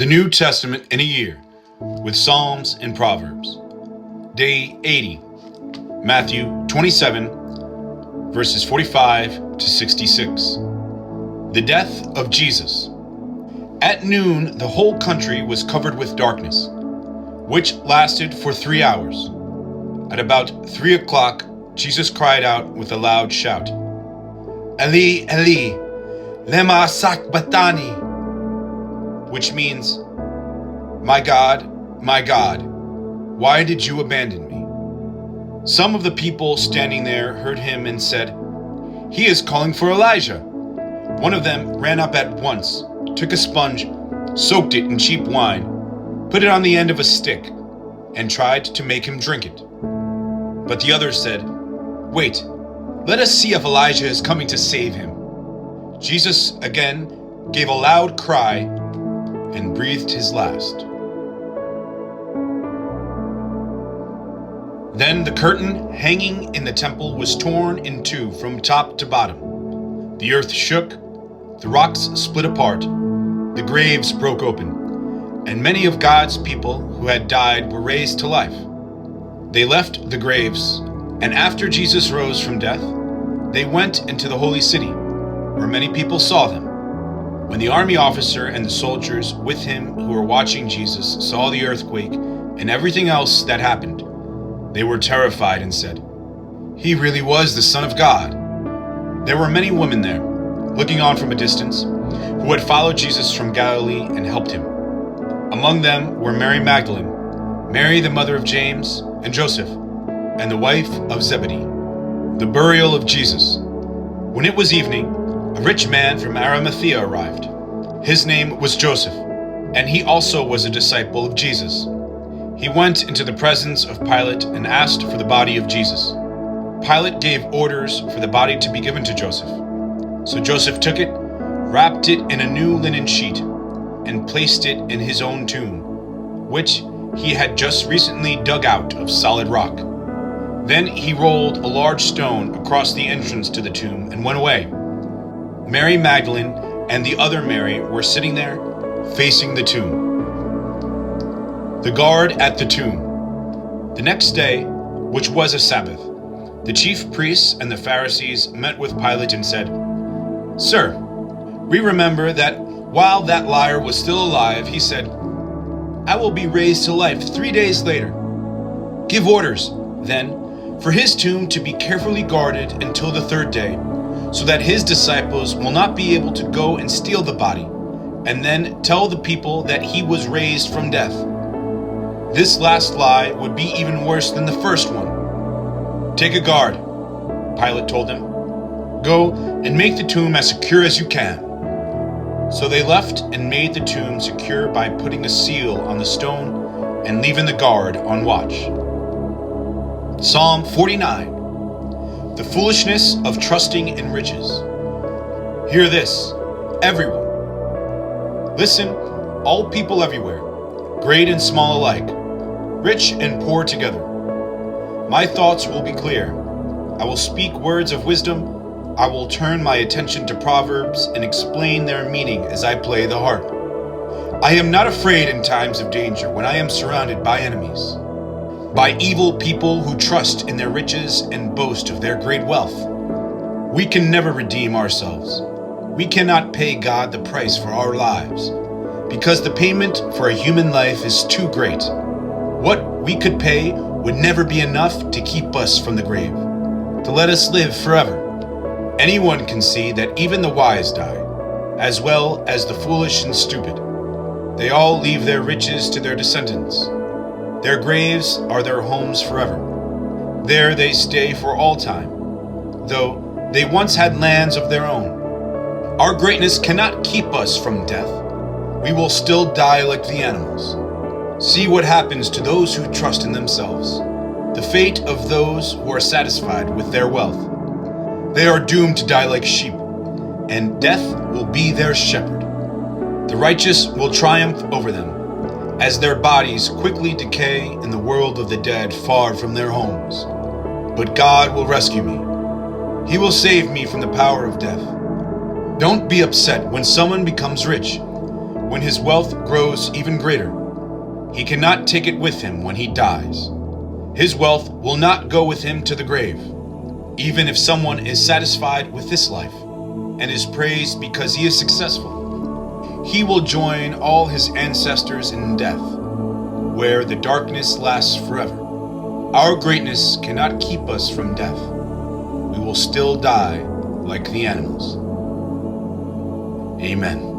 The New Testament in a year with Psalms and Proverbs. Day 80, Matthew 27, verses 45 to 66. The death of Jesus. At noon, the whole country was covered with darkness, which lasted for 3 hours. At about 3 o'clock, Jesus cried out with a loud shout, "Eli, Eli, lema sabachthani," which means, my God, why did you abandon me?" Some of the people standing there heard him and said, "He is calling for Elijah." One of them ran up at once, took a sponge, soaked it in cheap wine, put it on the end of a stick, and tried to make him drink it. But the others said, "Wait, let us see if Elijah is coming to save him." Jesus again gave a loud cry and breathed his last. Then the curtain hanging in the temple was torn in two from top to bottom. The earth shook, the rocks split apart, the graves broke open, and many of God's people who had died were raised to life. They left the graves, and after Jesus rose from death, they went into the holy city, where many people saw them. When the army officer and the soldiers with him who were watching Jesus saw the earthquake and everything else that happened, they were terrified and said, "He really was the Son of God." There were many women there, looking on from a distance, who had followed Jesus from Galilee and helped him. Among them were Mary Magdalene, Mary the mother of James and Joseph, and the wife of Zebedee. The burial of Jesus. When it was evening, a rich man from Arimathea arrived. His name was Joseph, and he also was a disciple of Jesus. He went into the presence of Pilate and asked for the body of Jesus. Pilate gave orders for the body to be given to Joseph. So Joseph took it, wrapped it in a new linen sheet, and placed it in his own tomb, which he had just recently dug out of solid rock. Then he rolled a large stone across the entrance to the tomb and went away. Mary Magdalene and the other Mary were sitting there, facing the tomb. The guard at the tomb. The next day, which was a Sabbath, the chief priests and the Pharisees met with Pilate and said, "Sir, we remember that while that liar was still alive, he said, 'I will be raised to life 3 days later.' Give orders, then, for his tomb to be carefully guarded until the 3rd day, so that his disciples will not be able to go and steal the body, and then tell the people that he was raised from death. This last lie would be even worse than the first one." "Take a guard," Pilate told them. "Go and make the tomb as secure as you can." So they left and made the tomb secure by putting a seal on the stone and leaving the guard on watch. Psalm 49. The foolishness of trusting in riches. Hear this, everyone. Listen, all people everywhere, great and small alike, rich and poor together. My thoughts will be clear. I will speak words of wisdom. I will turn my attention to Proverbs and explain their meaning as I play the harp. I am not afraid in times of danger when I am surrounded by enemies, by evil people who trust in their riches and boast of their great wealth. We can never redeem ourselves. We cannot pay God the price for our lives, because the payment for a human life is too great. What we could pay would never be enough to keep us from the grave, to let us live forever. Anyone can see that even the wise die, as well as the foolish and stupid. They all leave their riches to their descendants. Their graves are their homes forever. There they stay for all time, though they once had lands of their own. Our greatness cannot keep us from death. We will still die like the animals. See what happens to those who trust in themselves, the fate of those who are satisfied with their wealth. They are doomed to die like sheep, and death will be their shepherd. The righteous will triumph over them, as their bodies quickly decay in the world of the dead far from their homes. But God will rescue me. He will save me from the power of death. Don't be upset when someone becomes rich. when his wealth grows even greater, he cannot take it with him when he dies. His wealth will not go with him to the grave. Even if someone is satisfied with this life and is praised because he is successful, he will join all his ancestors in death, where the darkness lasts forever. Our greatness cannot keep us from death. We will still die like the animals. Amen.